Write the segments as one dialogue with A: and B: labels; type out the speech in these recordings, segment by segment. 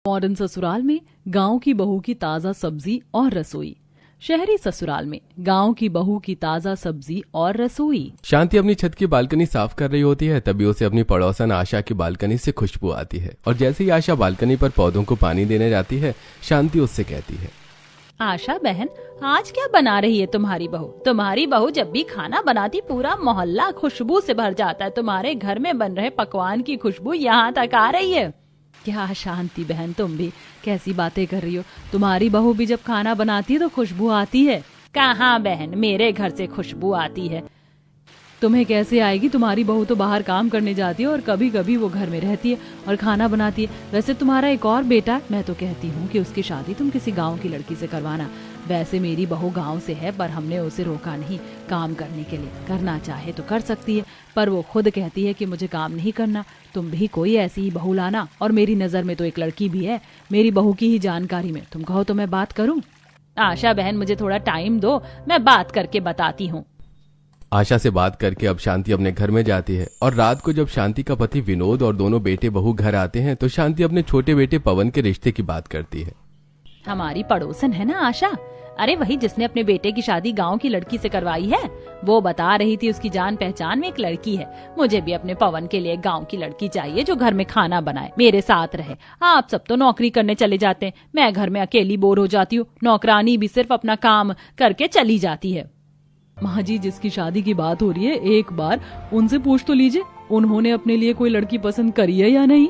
A: Modern ससुराल में गांव की बहू की ताजा सब्जी और रसोई। शहरी ससुराल में गांव की बहू की ताजा सब्जी और रसोई।
B: शांति अपनी छत की बालकनी साफ कर रही होती है, तभी उसे अपनी पड़ोसन आशा की बालकनी से खुशबू आती है। और जैसे ही आशा बालकनी पर पौधों को पानी देने जाती है, शांति उससे कहती है,
C: आशा बहन, आज क्या बना रही है तुम्हारी बहू? तुम्हारी बहू जब भी खाना बनाती पूरा मोहल्ला खुशबू से भर जाता है। तुम्हारे घर में बन रहे पकवान की खुशबू यहाँ तक आ रही है।
A: क्या शांति बहन, तुम भी कैसी बातें कर रही हो? तुम्हारी बहू भी जब खाना बनाती है तो खुशबू आती है।
C: कहाँ बहन, मेरे घर से खुशबू आती है।
A: तुम्हें कैसे आएगी? तुम्हारी बहू तो बाहर काम करने जाती है और कभी कभी वो घर में रहती है और खाना बनाती है। वैसे तुम्हारा एक और बेटा, मैं तो कहती हूँ कि उसकी शादी तुम किसी गांव की लड़की से करवाना। वैसे मेरी बहू गांव से है, पर हमने उसे रोका नहीं काम करने के लिए। करना चाहे तो कर सकती है, पर वो खुद कहती है कि मुझे काम नहीं करना। तुम भी कोई ऐसी ही बहू लाना। और मेरी नजर में तो एक लड़की भी है, मेरी बहू की ही जानकारी में। तुम कहो तो मैं बात करूं?
C: आशा बहन, मुझे थोड़ा टाइम दो, मैं बात करके बताती हूँ।
B: आशा से बात करके अब शांति अपने घर में जाती है। और रात को जब शांति का पति विनोद और दोनों बेटे बहू घर आते हैं तो शांति अपने छोटे बेटे पवन के रिश्ते की बात करती है।
C: हमारी पड़ोसन है ना आशा? अरे वही जिसने अपने बेटे की शादी गांव की लड़की से करवाई है। वो बता रही थी उसकी जान पहचान में एक लड़की है। मुझे भी अपने पवन के लिए गांव की लड़की चाहिए जो घर में खाना बनाए, मेरे साथ रहे। आप सब तो नौकरी करने चले जाते हैं, मैं घर में अकेली बोर हो जाती हूँ। नौकरानी भी सिर्फ अपना काम करके चली जाती है।
A: माँ जी, जिसकी शादी की बात हो रही है, एक बार उनसे पूछ तो लीजिए उन्होंने अपने लिए कोई लड़की पसंद करी है या नहीं।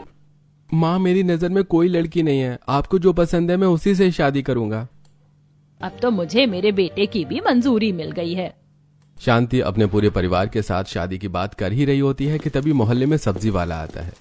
B: माँ, मेरी नजर में कोई लड़की नहीं है। आपको जो पसंद है मैं उसी से शादी करूंगा।
C: अब तो मुझे मेरे बेटे की भी मंजूरी मिल गई है।
B: शांति अपने पूरे परिवार के साथ शादी की बात कर ही रही होती है कि तभी मोहल्ले में सब्जी वाला आता है।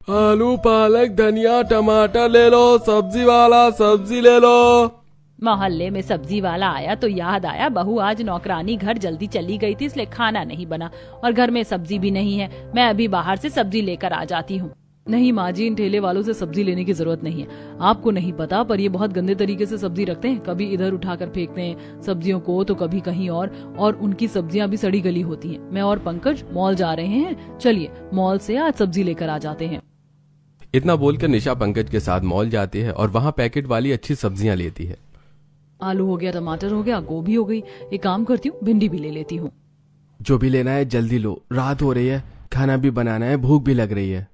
B: आलू, पालक, धनिया, टमाटर ले लो, सब्जी वाला सब्जी ले लो।
C: मोहल्ले में सब्जी वाला आया तो याद आया, बहू आज नौकरानी घर जल्दी चली गई थी, इसलिए खाना नहीं बना और घर में सब्जी भी नहीं है। मैं अभी बाहर से सब्जी लेकर आ जाती हूँ।
A: नहीं माँ जी, इन ठेले वालों से सब्जी लेने की जरूरत नहीं है। आपको नहीं पता, पर ये बहुत गंदे तरीके से सब्जी रखते हैं। कभी इधर उठाकर फेंकते हैं सब्जियों को तो कभी कहीं और उनकी सब्जियां भी सड़ी गली होती हैं। मैं और पंकज मॉल जा रहे हैं, चलिए मॉल से आज सब्जी लेकर आ जाते हैं।
B: इतना बोलकर निशा पंकज के साथ मॉल जाती है और वहाँ पैकेट वाली अच्छी सब्जियां लेती है।
A: आलू हो गया, टमाटर हो गया, गोभी हो गई। एक काम करती हूँ, भिंडी भी ले लेती हूँ।
B: जो भी लेना है जल्दी लो, रात हो रही है, खाना भी बनाना है, भूख भी लग रही है।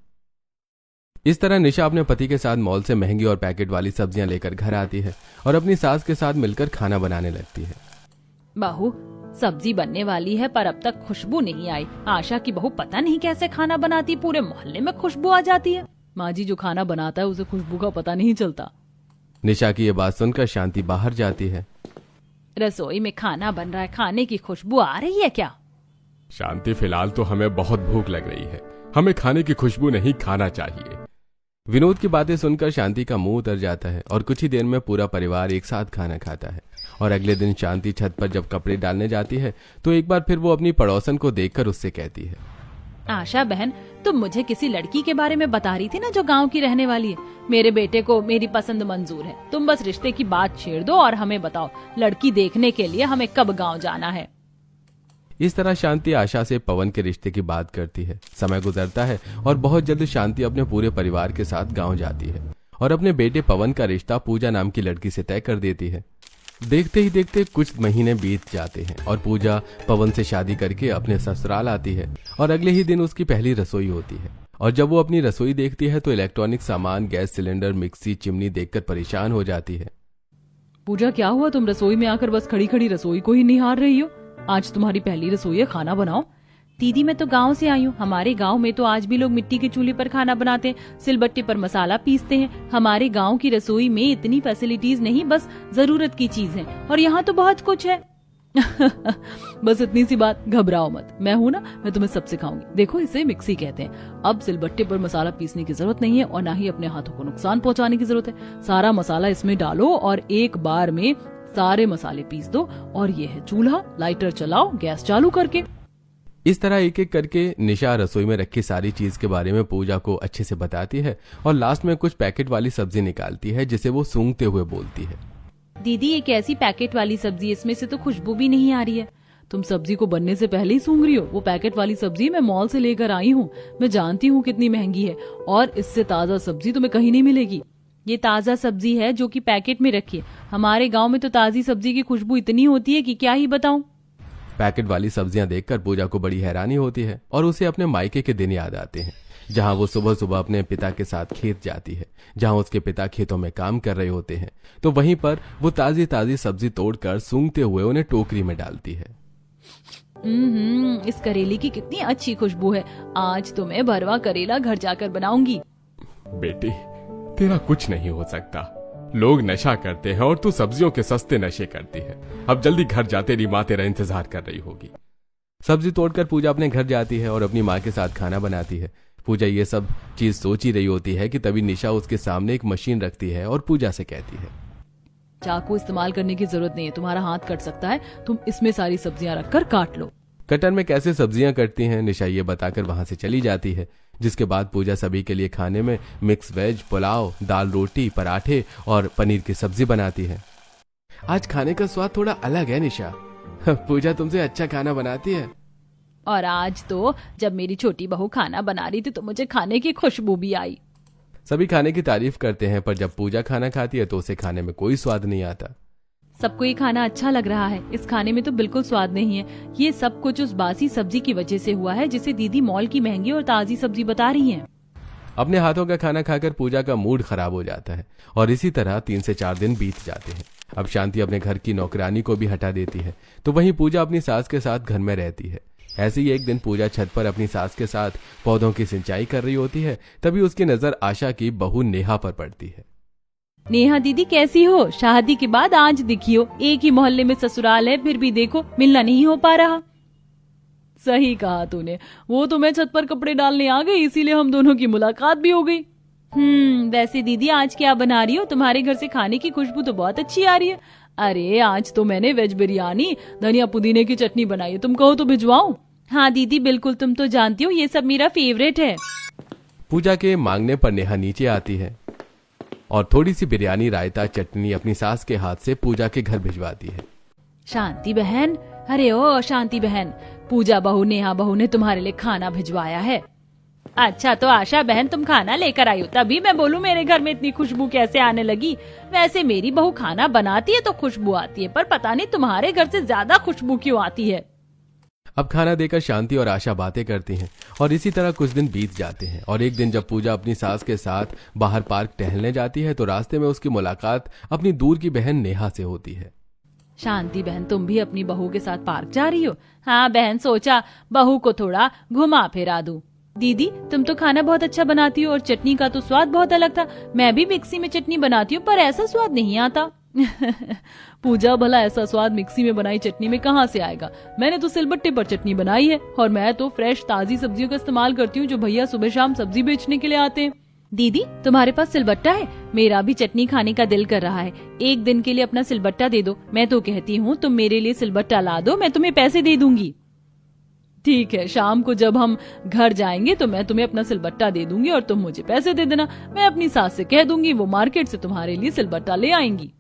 B: इस तरह निशा अपने पति के साथ मॉल से महंगी और पैकेट वाली सब्जियां लेकर घर आती है और अपनी सास के साथ मिलकर खाना बनाने लगती है।
C: बहू, सब्जी बनने वाली है पर अब तक खुशबू नहीं आई। आशा की बहू पता नहीं कैसे खाना बनाती, पूरे मोहल्ले में खुशबू आ जाती है।
A: माँ जी, जो खाना बनाता है उसे खुशबू का पता नहीं चलता।
B: निशा की ये बात सुनकर शांति बाहर जाती है।
C: रसोई में खाना बन रहा है, खाने की खुशबू आ रही है क्या?
B: शांति, फिलहाल तो हमें बहुत भूख लग रही है, हमें खाने की खुशबू नहीं, खाना चाहिए। विनोद की बातें सुनकर शांति का मुंह उतर जाता है और कुछ ही देर में पूरा परिवार एक साथ खाना खाता है। और अगले दिन शांति छत पर जब कपड़े डालने जाती है तो एक बार फिर वो अपनी पड़ोसन को देखकर उससे कहती है,
C: आशा बहन, तुम मुझे किसी लड़की के बारे में बता रही थी ना जो गांव की रहने वाली है। मेरे बेटे को मेरी पसंद मंजूर है। तुम बस रिश्ते की बात छेड़ दो और हमें बताओ लड़की देखने के लिए हमें कब गांव जाना है।
B: इस तरह शांति आशा से पवन के रिश्ते की बात करती है। समय गुजरता है और बहुत जल्द शांति अपने पूरे परिवार के साथ गांव जाती है और अपने बेटे पवन का रिश्ता पूजा नाम की लड़की से तय कर देती है। देखते ही देखते कुछ महीने बीत जाते हैं और पूजा पवन से शादी करके अपने ससुराल आती है और अगले ही दिन उसकी पहली रसोई होती है। और जब वो अपनी रसोई देखती है तो इलेक्ट्रॉनिक सामान, गैस सिलेंडर, मिक्सी, चिमनी देखकर परेशान हो जाती है।
A: पूजा, क्या हुआ? तुम रसोई में आकर बस खड़ी खड़ी रसोई को ही निहार रही हो? आज तुम्हारी पहली रसोई है, खाना बनाओ।
C: दीदी, मैं तो गांव से आई हूँ। हमारे गांव में तो आज भी लोग मिट्टी के चूल्हे पर खाना बनाते हैं, सिलबट्टे पर मसाला पीसते हैं। हमारे गांव की रसोई में इतनी फैसिलिटीज नहीं, बस जरूरत की चीज है। और यहाँ तो बहुत कुछ है।
A: बस इतनी सी बात, घबराओ मत, मैं हूँ ना, मैं तुम्हें सब सिखाऊंगी। देखो, इसे मिक्सी कहते हैं। अब सिलबट्टे पर मसाला पीसने की जरूरत नहीं है और ना ही अपने हाथों को नुकसान पहुंचाने की जरूरत है। सारा मसाला इसमें डालो और एक बार में सारे मसाले पीस दो। और ये है चूल्हा, लाइटर चलाओ गैस चालू करके।
B: इस तरह एक एक करके निशा रसोई में रखी सारी चीज के बारे में पूजा को अच्छे से बताती है और लास्ट में कुछ पैकेट वाली सब्जी निकालती है जिसे वो सूंघते हुए बोलती है,
C: दीदी, एक ऐसी पैकेट वाली सब्जी, इसमें से तो खुशबू भी नहीं आ रही है।
A: तुम सब्जी को बनने से पहले ही सूंघ रही हो? वो पैकेट वाली सब्जी मैं मॉल से लेकर आई हूँ। मैं जानती हूँ कितनी महंगी है और इससे ताजा सब्जी तुम्हें कहीं नहीं मिलेगी। ये ताज़ा सब्जी है जो कि पैकेट में रखी है। हमारे गांव में तो ताज़ी सब्जी की खुशबू इतनी होती है कि क्या ही बताऊं।
B: पैकेट वाली सब्जियां देखकर पूजा को बड़ी हैरानी होती है और उसे अपने मायके के दिन याद आते हैं, जहां वो सुबह सुबह अपने पिता के साथ खेत जाती है। जहां उसके पिता खेतों में काम कर रहे होते हैं तो वहीं पर वो ताज़ी ताज़ी सब्जी तोड़कर सूंघते हुए उन्हें टोकरी में डालती है।
A: इस करेले की कितनी अच्छी खुशबू है। आज तो मैं भरवा करेला घर जाकर बनाऊंगी।
B: बेटी, तेरा कुछ नहीं हो सकता। लोग नशा करते हैं और तू सब्जियों के सस्ते नशे करती है। अब जल्दी घर जा, तेरी माँ तेरा इंतजार कर रही होगी। सब्जी तोड़कर पूजा अपने घर जाती है और अपनी माँ के साथ खाना बनाती है। पूजा ये सब चीज सोच ही रही होती है कि तभी निशा उसके सामने एक मशीन रखती है और पूजा से कहती है,
A: चाकू इस्तेमाल करने की जरूरत नहीं है, तुम्हारा हाथ कट सकता है, तुम इसमें सारी सब्जियां रखकर काट लो।
B: कटर में कैसे सब्जियां कटती हैं निशा ये बताकर वहां से चली जाती है। जिसके बाद पूजा सभी के लिए खाने में मिक्स वेज, पुलाव, दाल, रोटी, पराठे और पनीर की सब्जी बनाती है। आज खाने का स्वाद थोड़ा अलग है निशा। पूजा तुमसे अच्छा खाना बनाती है।
A: और आज तो जब मेरी छोटी बहू खाना बना रही थी तो मुझे खाने की खुशबू भी आई।
B: सभी खाने की तारीफ करते हैं, पर जब पूजा खाना खाती है तो उसे खाने में कोई स्वाद नहीं आता।
A: सबको ये खाना अच्छा लग रहा है, इस खाने में तो बिल्कुल स्वाद नहीं है। ये सब कुछ उस बासी सब्जी की वजह से हुआ है जिसे दीदी मॉल की महंगी और ताजी सब्जी बता रही हैं।
B: अपने हाथों का खाना खाकर पूजा का मूड खराब हो जाता है और इसी तरह 3 से 4 दिन बीत जाते हैं। अब शांति अपने घर की नौकरानी को भी हटा देती है तो वहीं पूजा अपनी सास के साथ घर में रहती है। ऐसे ही एक दिन पूजा छत पर अपनी सास के साथ पौधों की सिंचाई कर रही होती है। तभी उसकी नजर आशा की बहू नेहा पर पड़ती है।
A: नेहा दीदी कैसी हो? शादी के बाद आज दिखी हो। एक ही मोहल्ले में ससुराल है फिर भी देखो मिलना नहीं हो पा रहा। सही कहा तूने, वो तो मैं छत पर कपड़े डालने आ गई इसीलिए हम दोनों की मुलाकात भी हो गई। वैसे दीदी आज क्या बना रही हो? तुम्हारे घर से खाने की खुशबू तो बहुत अच्छी आ रही है। अरे आज तो मैंने वेज बिरयानी, धनिया पुदीने की चटनी बनाई है, तुम कहो तो भिजवाऊं? हाँ दीदी बिल्कुल, तुम तो जानती हो ये सब मेरा फेवरेट है।
B: पूजा के मांगने पर नेहा नीचे आती है और थोड़ी सी बिरयानी, रायता, चटनी अपनी सास के हाथ से पूजा के घर भिजवाती है।
A: शांति बहन, अरे ओ शांति बहन, पूजा बहू नेहा बहू ने तुम्हारे लिए खाना भिजवाया है। अच्छा तो आशा बहन तुम खाना लेकर आई हो, तभी मैं बोलूं मेरे घर में इतनी खुशबू कैसे आने लगी। वैसे मेरी बहू खाना बनाती है तो खुशबू आती है, पर पता नहीं तुम्हारे घर से ज्यादा खुशबू क्यों आती है।
B: अब खाना देकर शांति और आशा बातें करती हैं और इसी तरह कुछ दिन बीत जाते हैं। और एक दिन जब पूजा अपनी सास के साथ बाहर पार्क टहलने जाती है तो रास्ते में उसकी मुलाकात अपनी दूर की बहन नेहा से होती है।
A: शांति बहन तुम भी अपनी बहू के साथ पार्क जा रही हो? हाँ बहन, सोचा बहू को थोड़ा घुमा फिरा दूं। दीदी तुम तो खाना बहुत अच्छा बनाती हो और चटनी का तो स्वाद बहुत अलग था। मैं भी मिक्सी में चटनी बनाती हूँ पर ऐसा स्वाद नहीं आता। पूजा भला ऐसा स्वाद मिक्सी में बनाई चटनी में कहाँ से आएगा? मैंने तो सिलबट्टे पर चटनी बनाई है और मैं तो फ्रेश ताजी सब्जियों का इस्तेमाल करती हूँ जो भैया सुबह शाम सब्जी बेचने के लिए आते हैं। दीदी तुम्हारे पास सिलबट्टा है? मेरा भी चटनी खाने का दिल कर रहा है। एक दिन के लिए अपना सिलबट्टा दे दो। मैं तो कहती हूँ तुम मेरे लिए सिलबट्टा ला दो, मैं तुम्हें पैसे दे दूंगी। ठीक है, शाम को जब हम घर जाएंगे तो मैं तुम्हें अपना सिलबट्टा दे दूंगी और तुम मुझे पैसे दे देना। मैं अपनी सास से कह दूंगी, वो मार्केट से तुम्हारे लिए सिलबट्टा ले आएंगी।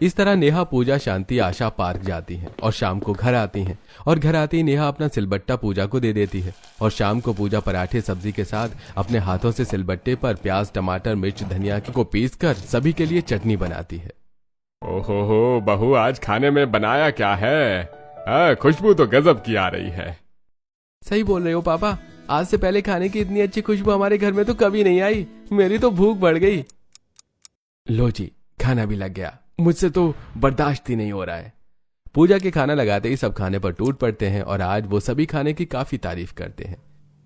B: इस तरह नेहा, पूजा, शांति, आशा पार्क जाती हैं और शाम को घर आती हैं। और घर आते ही नेहा अपना सिलबट्टा पूजा को दे देती है और शाम को पूजा पराठे सब्जी के साथ अपने हाथों से सिलबट्टे पर प्याज, टमाटर, मिर्च, धनिया को पीस कर सभी के लिए चटनी बनाती है।
D: ओहो हो बहू, आज खाने में बनाया क्या है? खुशबू तो गजब की आ रही है।
B: सही बोल रहे हो पापा, आज से पहले खाने की इतनी अच्छी खुशबू हमारे घर में तो कभी नहीं आई। मेरी तो भूख बढ़ गई। लो जी, खाना भी लग गया, मुझसे तो बर्दाश्त ही नहीं हो रहा है। पूजा के खाना लगाते ही सब खाने पर टूट पड़ते हैं और आज वो सभी खाने की काफी तारीफ करते हैं।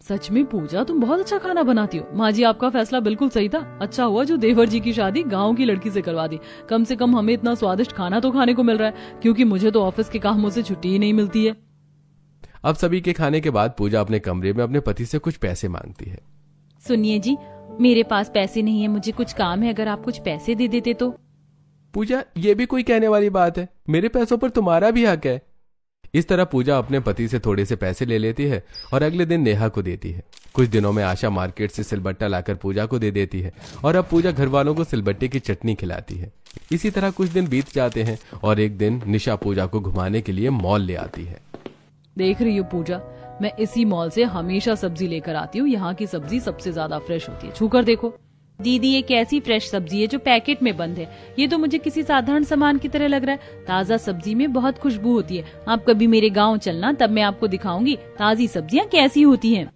A: सच में पूजा तुम बहुत अच्छा खाना बनाती हो। माँ जी आपका फैसला बिल्कुल सही था। अच्छा हुआ जो देवर जी की शादी गांव की लड़की से करवा दी। कम से कम हमें इतना स्वादिष्ट खाना तो खाने को मिल रहा है, क्योंकि मुझे तो ऑफिस के कामों से छुट्टी ही नहीं मिलती है।
B: अब सभी के खाने के बाद पूजा अपने कमरे में अपने पति से कुछ पैसे मांगती है।
A: सुनिए जी, मेरे पास पैसे नहीं है, मुझे कुछ काम है, अगर आप कुछ पैसे दे देते तो।
B: पूजा, ये भी कोई कहने वाली बात है? मेरे पैसों पर तुम्हारा भी हक है। इस तरह पूजा अपने पति से थोड़े से पैसे ले लेती है और अगले दिन नेहा को देती है। कुछ दिनों में आशा मार्केट से सिलबट्टा लाकर पूजा को दे देती है और अब पूजा घर वालों को सिलबट्टे की चटनी खिलाती है। इसी तरह कुछ दिन बीत जाते हैं और एक दिन निशा पूजा को घुमाने के लिए मॉल ले आती है।
A: देख रही हो पूजा, मैं इसी मॉल से हमेशा सब्जी लेकर आती हूँ। यहाँ की सब्जी सबसे ज्यादा फ्रेश होती है, छूकर देखो। दीदी ये कैसी फ्रेश सब्जी है जो पैकेट में बंद है? ये तो मुझे किसी साधारण सामान की तरह लग रहा है। ताज़ा सब्जी में बहुत खुशबू होती है। आप कभी मेरे गांव चलना, तब मैं आपको दिखाऊंगी ताज़ी सब्जियां कैसी होती हैं।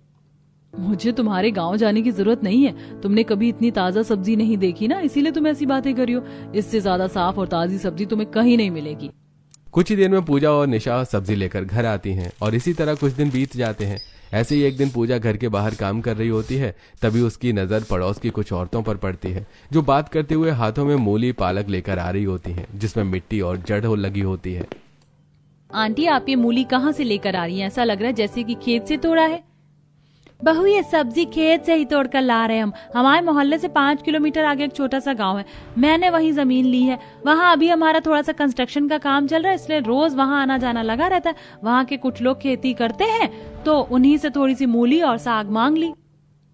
A: मुझे तुम्हारे गांव जाने की जरूरत नहीं है। तुमने कभी इतनी ताज़ा सब्जी नहीं देखी ना, इसीलिए तुम ऐसी बातें कर रही हो। इससे ज्यादा साफ और ताज़ी सब्जी तुम्हें कहीं नहीं मिलेगी।
B: कुछ ही देर में पूजा और निशा सब्जी लेकर घर आती हैं और इसी तरह कुछ दिन बीत जाते हैं। ऐसे ही एक दिन पूजा घर के बाहर काम कर रही होती है, तभी उसकी नजर पड़ोस की कुछ औरतों पर पड़ती है जो बात करते हुए हाथों में मूली पालक लेकर आ रही होती हैं, जिसमें मिट्टी और जड़ लगी होती है।
A: आंटी, आप ये मूली कहाँ से लेकर आ रही हैं? ऐसा लग रहा है जैसे कि खेत से तोड़ा है। बहू, ये सब्जी खेत से ही तोड़कर ला रहे हैं हम। हमारे मोहल्ले से 5 किलोमीटर आगे एक छोटा सा गांव है, मैंने वहीं जमीन ली है। वहाँ अभी हमारा थोड़ा सा कंस्ट्रक्शन का काम चल रहा है, इसलिए रोज वहाँ आना जाना लगा रहता है। वहाँ के कुछ लोग खेती करते हैं, तो उन्हीं से थोड़ी सी मूली और साग मांग ली।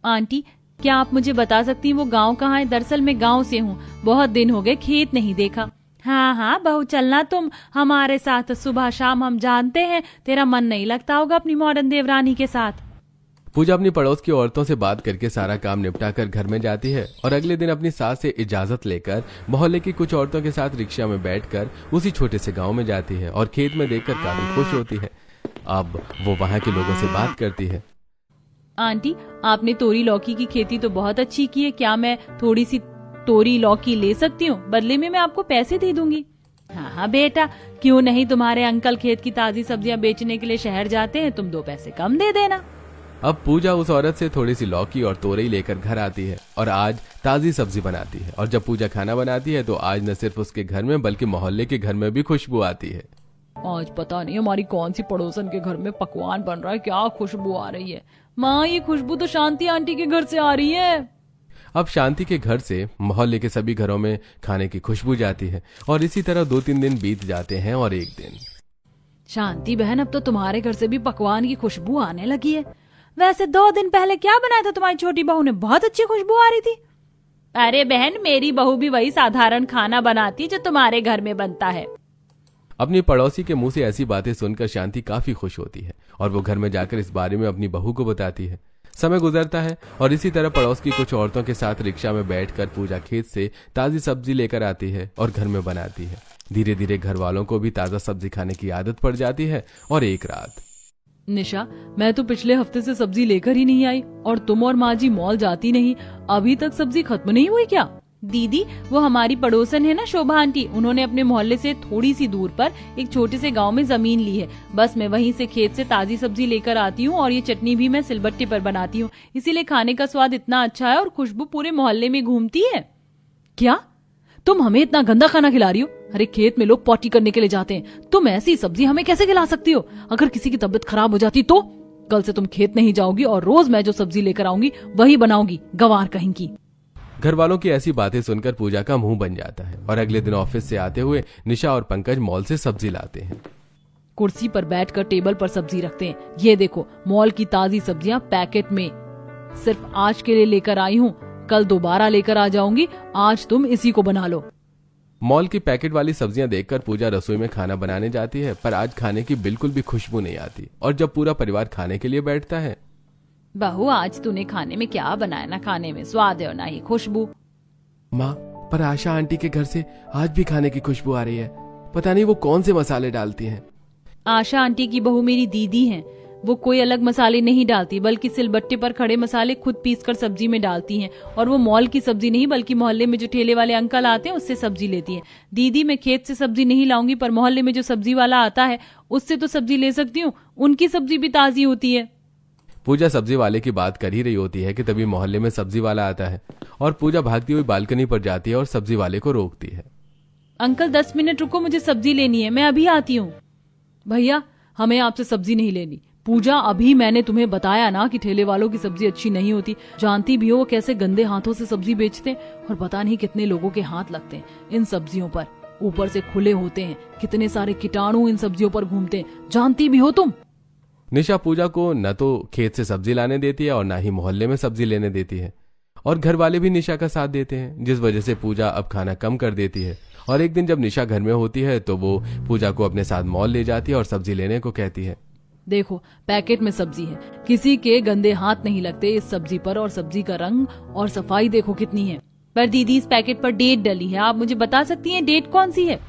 A: आंटी, क्या आप मुझे बता सकती हैं वो गाँव कहाँ है? दरअसल मैं गाँव से हूँ, बहुत दिन हो गए खेत नहीं देखा। हाँ हाँ बहू, चलना तुम हमारे साथ। सुबह शाम हम जानते हैं तेरा मन नहीं लगता होगा अपनी मॉडर्न देवरानी के साथ।
B: पूजा अपनी पड़ोस की औरतों से बात करके सारा काम निपटा कर घर में जाती है और अगले दिन अपनी सास से इजाजत लेकर मोहल्ले की कुछ औरतों के साथ रिक्शा में बैठकर उसी छोटे से गांव में जाती है और खेत में देखकर काफी खुश होती है। अब वो वहां के लोगों से बात करती है।
A: आंटी, आपने तोरी लौकी की खेती तो बहुत अच्छी की है। क्या मैं थोड़ी सी तोरी लौकी ले सकती हूँ? बदले में मैं आपको पैसे दे दूंगी। हाँ हाँ बेटा, क्यों नहीं। तुम्हारे अंकल खेत की ताजी सब्जियां बेचने के लिए शहर जाते हैं, तुम 2 पैसे कम दे देना।
B: अब पूजा उस औरत से थोड़ी सी लौकी और तोरई लेकर घर आती है और आज ताजी सब्जी बनाती है। और जब पूजा खाना बनाती है तो आज न सिर्फ उसके घर में बल्कि मोहल्ले के घर में भी खुशबू आती है।
A: आज पता नहीं हमारी कौन सी पड़ोसन के घर में पकवान बन रहा है, क्या खुशबू आ रही है। माँ, ये खुशबू तो शांति आंटी के घर से आ रही है।
B: अब शांति के घर से मोहल्ले के सभी घरों में खाने की खुशबू जाती है और इसी तरह 2-3 दिन बीत जाते हैं और एक दिन।
A: शांति बहन, अब तो तुम्हारे घर से भी पकवान की खुशबू आने लगी है। वैसे 2 दिन पहले क्या बनाया था तुम्हारी छोटी बहू ने? बहुत अच्छी खुशबू आ रही थी। अरे बहन, मेरी बहू भी वही साधारण खाना बनाती जो तुम्हारे घर में बनता है।
B: अपनी पड़ोसी के मुंह से ऐसी बातें सुनकर शांति काफी खुश होती है और वो घर में जाकर इस बारे में अपनी बहू को बताती है। समय गुजरता है और इसी तरह पड़ोस की कुछ औरतों के साथ रिक्शा में बैठकर पूजा खेत से ताजी सब्जी लेकर आती है और घर में बनाती है। धीरे धीरे घर वालों को भी ताजा सब्जी खाने की आदत पड़ जाती है और एक रात।
A: निशा, मैं तो पिछले हफ्ते से सब्जी लेकर ही नहीं आई और तुम और माँ जी मॉल जाती नहीं, अभी तक सब्जी खत्म नहीं हुई क्या? दीदी, वो हमारी पड़ोसन है ना शोभा आंटी, उन्होंने अपने मोहल्ले से थोड़ी सी दूर पर एक छोटे से गांव में जमीन ली है। बस मैं वहीं से खेत से ताजी सब्जी लेकर आती हूँ और ये चटनी भी मैं सिलबट्टे पर बनाती हूँ, इसीलिए खाने का स्वाद इतना अच्छा है और खुशबू पूरे मोहल्ले में घूमती है। क्या तुम हमें इतना गंदा खाना खिला रही हो? अरे खेत में लोग पॉटी करने के लिए जाते हैं, तुम ऐसी सब्जी हमें कैसे खिला सकती हो? अगर किसी की तबीयत खराब हो जाती तो? कल से तुम खेत नहीं जाओगी और रोज मैं जो सब्जी लेकर आऊंगी वही बनाऊंगी, गंवार कहीं की।
B: घर वालों की ऐसी बातें सुनकर पूजा का मुंह बन जाता है और अगले दिन ऑफिस से आते हुए निशा और पंकज मॉल से सब्जी लाते हैं।
A: कुर्सी पर बैठकर टेबल पर सब्जी रखते हैं। ये देखो, मॉल की ताजी सब्जियां पैकेट में, सिर्फ आज के लिए लेकर आई हूँ, कल दोबारा लेकर आ जाऊंगी, आज तुम इसी को बना लो।
B: मॉल की पैकेट वाली सब्जियां देखकर पूजा रसोई में खाना बनाने जाती है, पर आज खाने की बिल्कुल भी खुशबू नहीं आती। और जब पूरा परिवार खाने के लिए बैठता है,
A: बहू आज तूने खाने में क्या बनाया? ना खाने में स्वाद है और ना ही खुशबू।
B: माँ, पर आशा आंटी के घर से आज भी खाने की खुशबू आ रही है, पता नहीं वो कौन से मसाले डालती हैं।
A: आशा आंटी की बहू मेरी दीदी हैं, वो कोई अलग मसाले नहीं डालती, बल्कि सिलबट्टे पर खड़े मसाले खुद पीसकर सब्जी में डालती हैं। और वो मॉल की सब्जी नहीं बल्कि मोहल्ले में जो ठेले वाले अंकल आते हैं उससे सब्जी लेती है। दीदी, मैं खेत से सब्जी नहीं लाऊंगी, पर मोहल्ले में जो सब्जी वाला आता है उससे तो सब्जी ले सकती हूँ, उनकी सब्जी भी ताजी होती है।
B: पूजा सब्जी वाले की बात कर ही रही होती है कि तभी मोहल्ले में सब्जी वाला आता है और पूजा भागती हुई बालकनी पर जाती है और सब्जी वाले को रोकती है।
A: अंकल 10 मिनट रुको, मुझे सब्जी लेनी है, मैं अभी आती हूँ। भैया, हमें आपसे सब्जी नहीं लेनी। पूजा, अभी मैंने तुम्हें बताया ना कि ठेले वालों की सब्जी अच्छी नहीं होती। जानती भी हो वो कैसे गंदे हाथों से सब्जी बेचते हैं और पता नहीं कितने लोगों के हाथ लगते हैं इन सब्जियों पर। ऊपर से खुले होते हैं, कितने सारे कीटाणु इन सब्जियों पर घूमते हैं, जानती भी हो तुम।
B: निशा पूजा को न तो खेत से सब्जी लाने देती है और न ही मोहल्ले में सब्जी लेने देती है और घर वाले भी निशा का साथ देते हैं, जिस वजह से पूजा अब खाना कम कर देती है। और एक दिन जब निशा घर में होती है तो वो पूजा को अपने साथ मॉल ले जाती है और सब्जी लेने को कहती है।
A: देखो पैकेट में सब्जी है, किसी के गंदे हाथ नहीं लगते इस सब्जी पर, और सब्जी का रंग और सफाई देखो कितनी है।
C: पर दीदी इस पैकेट पर डेट डली है, आप मुझे बता सकती हैं डेट कौन सी है?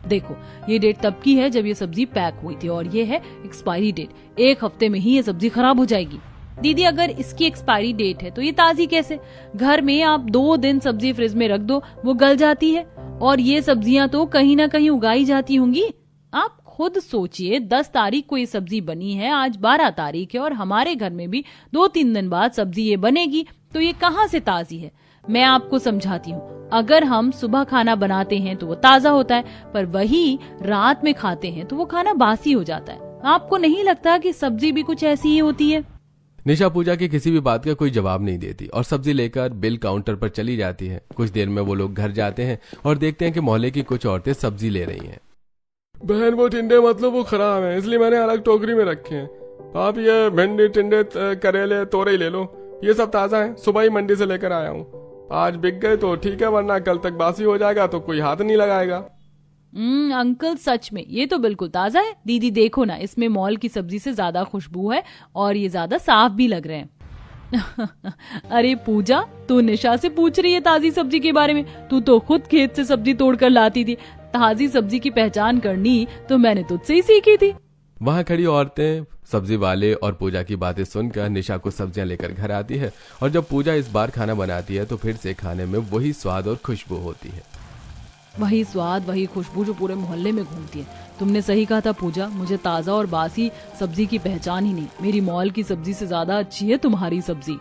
A: देखो ये डेट तब की है जब ये सब्जी पैक हुई थी, और ये है एक्सपायरी डेट। 1 हफ्ते में ही ये सब्जी खराब हो जाएगी।
C: दीदी अगर इसकी एक्सपायरी डेट है तो ये ताजी कैसे? घर में आप 2 दिन सब्जी फ्रिज में रख दो, वो गल जाती है, और ये सब्जियां तो कहीं ना कहीं उगाई जाती होंगी। आप खुद सोचिए, 10 तारीख को ये सब्जी बनी है, आज 12 तारीख है, और हमारे घर में भी 2-3 दिन बाद सब्जी ये बनेगी, तो ये कहाँ से ताजी है? मैं आपको समझाती हूँ, अगर हम सुबह खाना बनाते हैं तो वो ताजा होता है, पर वही रात में खाते हैं तो वो खाना बासी हो जाता है। आपको नहीं लगता कि सब्जी भी कुछ ऐसी ही होती है?
B: निशा पूजा की किसी भी बात का कोई जवाब नहीं देती और सब्जी लेकर बिल काउंटर पर चली जाती है। कुछ देर में वो लोग घर जाते हैं और देखते हैं कि मोहल्ले की कुछ औरतें सब्जी ले रही हैं।
D: बहन वो टिंडे मतलब वो खराब है, इसलिए मैंने अलग टोकरी में रखे हैं। आप ये भिंडी, टिंडे, करेले, तोरई ले लो, ये सब ताजा है, सुबह ही मंडी से लेकर आया हूँ। आज बिक गए तो ठीक है, वरना कल तक बासी हो जाएगा तो कोई हाथ नहीं लगाएगा।
C: अंकल सच में ये तो बिल्कुल ताजा है। दीदी देखो ना, इसमें मॉल की सब्जी से ज्यादा खुशबू है और ये ज्यादा साफ भी लग रहे हैं।
A: अरे पूजा, तू निशा से पूछ रही है ताजी सब्जी के बारे में? तू तो खुद खेत से सब्जी तोड़ कर लाती थी। ताजी सब्जी की पहचान करनी तो मैंने तुझसे ही सीखी थी।
B: वहाँ खड़ी औरतें, सब्जी वाले और पूजा की बातें सुनकर निशा को सब्जियां लेकर घर आती है, और जब पूजा इस बार खाना बनाती है तो फिर से खाने में वही स्वाद और खुशबू होती है।
A: वही स्वाद, वही खुशबू जो पूरे मोहल्ले में घूमती है। तुमने सही कहा था पूजा, मुझे ताजा और बासी सब्जी की पहचान ही नहीं। मेरी मॉल की सब्जी से ज्यादा अच्छी है तुम्हारी सब्जी।